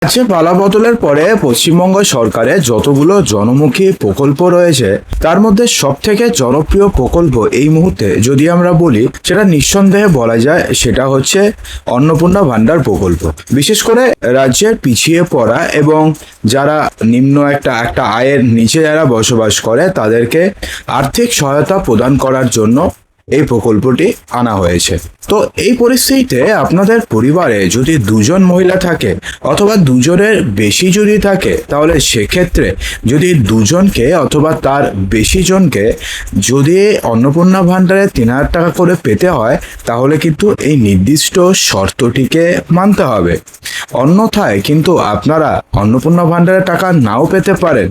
রাজ্যে পালাবদলের পরে পশ্চিমবঙ্গ সরকারের যতগুলো জনমুখী প্রকল্প রয়েছে তার মধ্যে সব থেকে জনপ্রিয় প্রকল্প এই মুহূর্তে যদি আমরা বলি সেটা নিঃসন্দেহে বলা যায় সেটা হচ্ছে অন্নপূর্ণা ভান্ডার প্রকল্প। বিশেষ করে রাজ্যের পিছিয়ে পড়া এবং যারা নিম্ন একটা আয়ের নিচে যারা বসবাস করে তাদেরকে আর্থিক সহায়তা প্রদান করার জন্য এই প্রকল্পটি আনা হয়েছে। তো এই পরিস্থিতিতে আপনাদের পরিবারে যদি দুজন মহিলা থাকে অথবা দুজনের বেশি যদি থাকে তাহলে সেক্ষেত্রে যদি দুজনকে অথবা তার বেশি জনকে যদি অন্নপূর্ণা ভান্ডারে ৩,০০০ টাকা করে পেতে হয় তাহলে কিন্তু এই নির্দিষ্ট শর্তটিকে মানতে হবে। অন্যথায় কিন্তু আপনারা অন্নপূর্ণা ভান্ডারে টাকা নাও পেতে পারেন।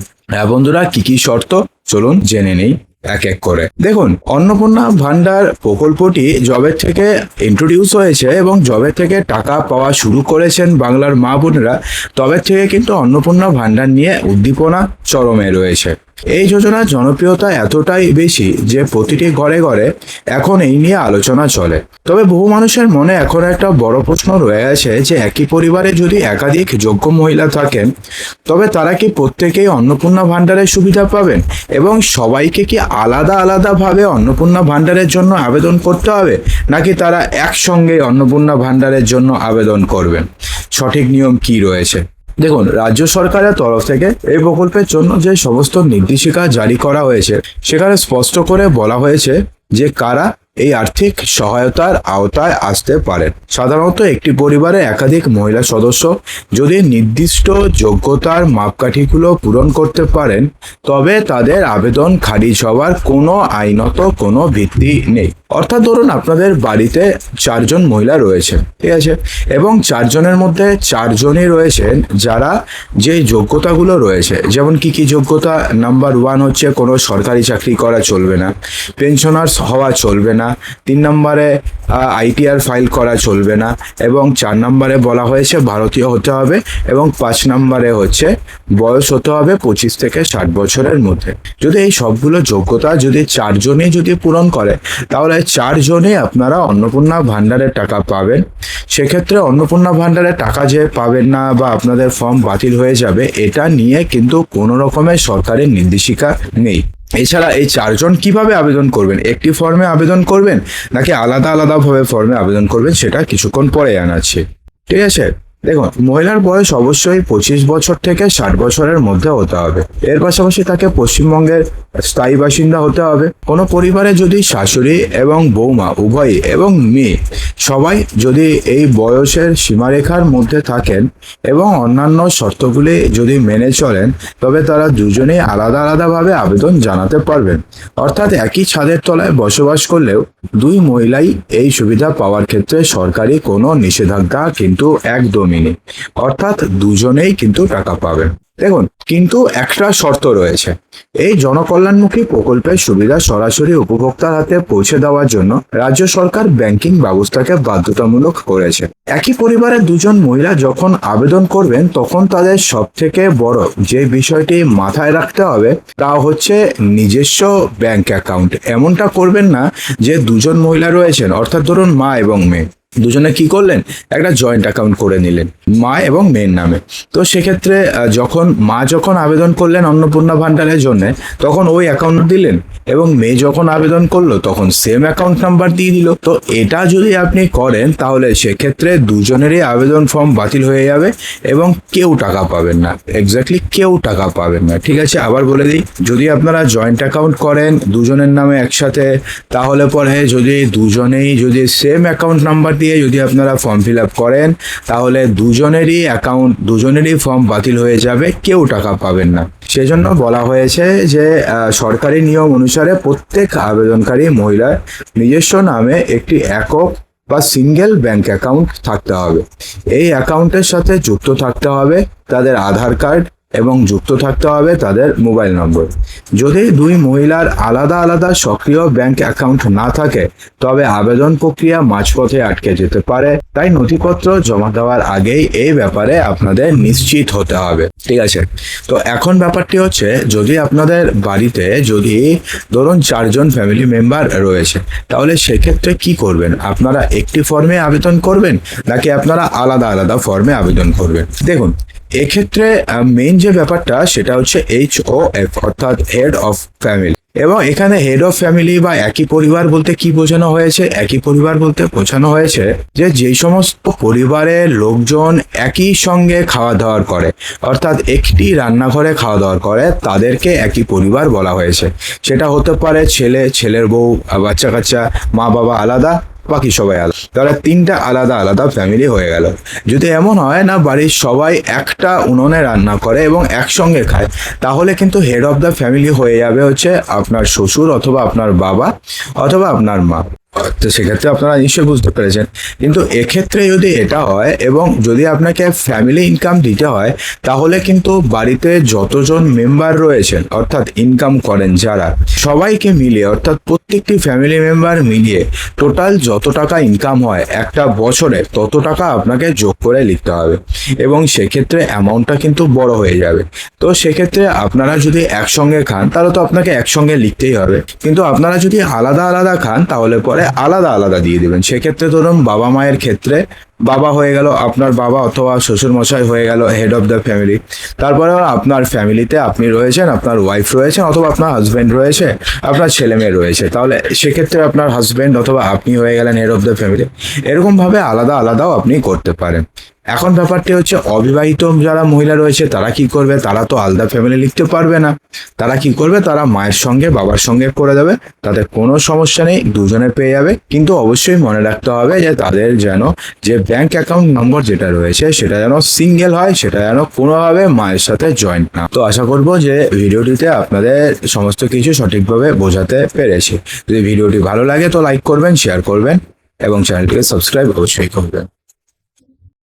বন্ধুরা, কি শর্ত চলুন জেনে নেই এক এক করে। দেখুন, অন্নপূর্ণা ভান্ডার প্রকল্পটি জবের থেকে ইন্ট্রোডিউস হয়েছে এবং জবের থেকে টাকা পাওয়া শুরু করেছেন বাংলার মা বোনেরা, তবে থেকে কিন্তু অন্নপূর্ণা ভান্ডার নিয়ে উদ্দীপনা চরমে রয়েছে। এই যোজনার জনপ্রিয়তা এতটাই বেশি যে প্রতিটি ঘরে ঘরে এখন এই নিয়ে আলোচনা চলে। তবে বহু মানুষের মনে এখন একটা বড় প্রশ্ন রয়ে আছে যে একই পরিবারে যদি একাধিক যোগ্য মহিলা থাকেন তবে তারা কি প্রত্যেকেই অন্নপূর্ণা ভান্ডারের সুবিধা পাবেন এবং সবাইকে কি আলাদা আলাদাভাবে অন্নপূর্ণা ভান্ডারের জন্য আবেদন করতে হবে, নাকি তারা একসঙ্গে অন্নপূর্ণা ভান্ডারের জন্য আবেদন করবেন? সঠিক নিয়ম কি রয়েছে? দেখুন, রাজ্য সরকারের তরফ থেকে এই প্রকল্পের জন্য যে সমস্ত নির্দেশিকা জারি করা হয়েছে সেখানে স্পষ্ট করে বলা হয়েছে যে কারা এই আর্থিক সহায়তার আওতায় আসতে পারেন। সাধারণত একটি পরিবারে একাধিক মহিলা সদস্য যদি নির্দিষ্ট যোগ্যতার মাপকাঠিগুলো পূরণ করতে পারেন তবে তাদের আবেদন খারিজ হওয়ার কোনো আইনত কোনো ভিত্তি নেই। অর্থাৎ ধরুন আপনাদের বাড়িতে 4 জন মহিলা রয়েছে, ঠিক আছে, এবং 4 জনের মধ্যে 4 জনই রয়েছেন যারা যে যোগ্যতাগুলো রয়েছে, যেমন কি যোগ্যতা? নাম্বার 1 হচ্ছে কোনো সরকারি চাকরি করা চলবে না, পেনশনার্স হওয়া চলবে না, 3 নম্বরে ITR ফাইল করা চলবে না, এবং 4 নম্বরে বলা হয়েছে ভারতীয় হতে হবে, এবং 5 নম্বরে হচ্ছে বয়স হতে হবে 25 থেকে 60 বছরের মধ্যে। যদি এই সবগুলো যোগ্যতা যদি 4 জনই যদি পূরণ করে তাহলে 4 জনই আপনারা অন্নপূর্ণা ভান্ডারের টাকা পাবেন। সেক্ষেত্রে অন্নপূর্ণা ভান্ডারের টাকা যে পাবেন না বা আপনাদের ফর্ম বাতিল হয়ে যাবে এটা নিয়ে কিন্তু কোনো রকমের সরকারি নির্দেশিকা নেই। এছাড়া এই 4 জন কিভাবে আবেদন করবেন, একটি ফর্মে আবেদন করবেন নাকি আলাদা আলাদাভাবে ফর্মে আবেদন করবেন সেটা কিছুক্ষণ পরে জানাচ্ছি, ঠিক আছে। দেখুন, মহিলার বয়স অবশ্যই 25 বছর থেকে 60 বছরের মধ্যে হতে হবে। এর পাশাপাশি তাকে পশ্চিমবঙ্গের স্থায়ী বাসিন্দা হতে হবে। কোনো পরিবারে যদি শাশুড়ি এবং বৌমা উভয়ই এবং মেয়ে সবাই যদি এই বয়সের সীমারেখার মধ্যে থাকেন এবং অন্যান্য শর্তগুলি যদি মেনে চলেন তবে তারা দুজনেই আলাদা আলাদাভাবে আবেদন জানাতে পারবেন। অর্থাৎ একই ছাদের তলায় বসবাস করলেও 2 মহিলাই এই সুবিধা পাওয়ার ক্ষেত্রে সরকারি কোনো নিষেধাজ্ঞা কিন্তু একদমই নেই। অর্থাৎ দুজনেই কিন্তু টাকা পাবেন। দেখুন, কিন্তু একটা শর্ত রয়েছে। এই জনকল্যাণমুখী প্রকল্পের সুবিধা সরাসরি উপভোক্তার হাতে পৌঁছে দেওয়ার জন্য রাজ্য সরকার ব্যাংকিং ব্যবস্থাকে বাধ্যতামূলক করেছে। একই পরিবারের 2 জন মহিলা যখন আবেদন করবেন তখন তাদের সব থেকে বড় যে বিষয়টি মাথায় রাখতে হবে তা হচ্ছে নিজস্ব ব্যাংক অ্যাকাউন্ট। এমনটা করবেন না যে 2 জন মহিলা রয়েছেন, অর্থাৎ ধরুন মা এবং মেয়ে দুজনে কি করলেন, একটা জয়েন্ট অ্যাকাউন্ট করে নিলেন মা এবং মেয়ের নামে। তো সেক্ষেত্রে যখন আবেদন করলেন অন্নপূর্ণা ভান্ডারের জন্য তখন ওই অ্যাকাউন্ট দিলেন, এবং মেয়ে যখন আবেদন করলো তখন সেম অ্যাকাউন্ট নাম্বার দিয়ে দিল। তো এটা যদি আপনি করেন তাহলে সেক্ষেত্রে দুজনেরই আবেদন ফর্ম বাতিল হয়ে যাবে এবং কেউ টাকা পাবেন না। এক্স্যাক্টলি কেউ টাকা পাবেন না, ঠিক আছে। আবার বলে দিই, যদি আপনারা জয়েন্ট অ্যাকাউন্ট করেন দুজনের নামে একসাথে তাহলে পরে যদি দুজনেই যদি সেম অ্যাকাউন্ট নাম্বার দিয়ে যদি আপনারা ফর্ম ফিল আপ করেন তাহলে দুজনেরই ফর্ম বাতিল হয়ে যাবে, কেউ টাকা পাবেন না। সেজন্য বলা হয়েছে যে সরকারি নিয়ম অনুসারে প্রত্যেক আবেদনকারী মহিলার নিজস্ব নামে একটি একক বা সিঙ্গেল ব্যাংক অ্যাকাউন্ট থাকতে হবে। এই অ্যাকাউন্টের সাথে যুক্ত থাকতে হবে তাদের আধার কার্ড এবং যুক্ত থাকতে হবে তাদের মোবাইল নম্বর। যদি 2 মহিলার আলাদা আলাদা সক্রিয় ব্যাংক অ্যাকাউন্ট না থাকে তবে আবেদন প্রক্রিয়া মাঝপথে আটকে যেতে পারে। তাই নথিপত্র জমা দেওয়ার আগেই এই ব্যাপারে আপনাদের নিশ্চিত হতে হবে, ঠিক আছে। তো এখন ব্যাপারটি হচ্ছে, যদি আপনাদের বাড়িতে যদি ধরুন 4 জন ফ্যামিলি মেম্বার রয়েছে তাহলে সেক্ষেত্রে কি করবেন? আপনারা একটি ফর্মে আবেদন করবেন নাকি আপনারা আলাদা আলাদা ফর্মে আবেদন করবেন? দেখুন, এক্ষেত্রে মেইন যে ব্যাপারটা সেটা হচ্ছে HOF, অর্থাৎ হেড অফ ফ্যামিলি। এবং এখানে হেড অফ ফ্যামিলি বা একই পরিবার বলতে কি বোঝানো হয়েছে? একই পরিবার বলতে বোঝানো হয়েছে যে যেই সমস্ত পরিবারের লোকজন একই সঙ্গে খাওয়া দাওয়া করে, অর্থাৎ একটি রান্নাঘরে খাওয়া দাওয়া করে, তাদেরকে একই পরিবার বলা হয়েছে। সেটা হতে পারে ছেলে, ছেলের বউ, বাচ্চা কাচ্চা, মা বাবা আলাদা, বাকি সবাই আলাদা। তাহলে তিনটা আলাদা আলাদা ফ্যামিলি হয়ে গেল। যদি এমন হয় না বাড়ির সবাই একটা উনুনে রান্না করে এবং একসঙ্গে খায়, তাহলে কিন্তু হেড অফ দ্য ফ্যামিলি হয়ে যাবে হচ্ছে আপনার শ্বশুর অথবা আপনার বাবা অথবা আপনার মা। তো সেক্ষেত্রে আপনারা নিশ্চয়ই বুঝতে পেরেছেন। কিন্তু এক্ষেত্রে যদি এটা হয় এবং যদি আপনাকে ফ্যামিলি ইনকাম দিতে হয়, তাহলে কিন্তু বাড়িতে যতজন মেম্বার রয়েছেন অর্থাৎ ইনকাম করেন যারা, সবাইকে মিলিয়ে অর্থাৎ প্রত্যেকটি ফ্যামিলি মেম্বার মিলিয়ে টোটাল যত টাকা ইনকাম হয় একটা বছরে, তত টাকা আপনাকে যোগ করে লিখতে হবে এবং সেক্ষেত্রে অ্যামাউন্টটা কিন্তু বড় হয়ে যাবে। তো সেক্ষেত্রে আপনারা যদি একসঙ্গে খান তাহলে তো আপনাকে একসঙ্গে লিখতেই হবে, কিন্তু আপনারা যদি আলাদা আলাদা খান তাহলে পরে আলাদা আলাদা দিয়ে দেবেন। সেক্ষেত্রে ধরুন বাবা মায়ের ক্ষেত্রে বাবা হয়ে গেল, আপনার বাবা অথবা শ্বশুর মশাই হয়ে গেল হেড অফ দ্য ফ্যামিলি। তারপরে আপনার ফ্যামিলিতে আপনি রয়েছেন, আপনার ওয়াইফ রয়েছেন অথবা আপনার হাজব্যান্ড রয়েছে, আপনার ছেলে মেয়ে রয়েছে, তাহলে সেক্ষেত্রে আপনার হাজব্যান্ড অথবা আপনি হয়ে গেলেন হেড অফ দ্য ফ্যামিলি। এরকমভাবে আলাদা আলাদাও আপনি করতে পারেন। এখন ব্যাপারটি হচ্ছে অবিবাহিত যারা মহিলা রয়েছে তারা কি করবে? তারা তো আলাদা ফ্যামিলি লিখতে পারবে না। তারা কি করবে? তারা মায়ের সঙ্গে বাবার সঙ্গে করে দেবে, তাদের কোনো সমস্যা নেই, দুজনে পেয়ে যাবে। কিন্তু অবশ্যই মনে রাখতে হবে যে তাদের যেন যে ব্যাংক অ্যাকাউন্ট নম্বর যেটা রয়েছে সেটা যেন সিঙ্গেল হয়, সেটা যেন কোনোভাবে মায়ের সাথে জয়েন্ট না। তো আশা করবো যে ভিডিওটিতে আপনাদের সমস্ত কিছু সঠিকভাবে বোঝাতে পেরেছি। যদি ভিডিওটি ভালো লাগে তো লাইক করবেন, শেয়ার করবেন এবং চ্যানেলটিকে সাবস্ক্রাইব অবশ্যই করবেন।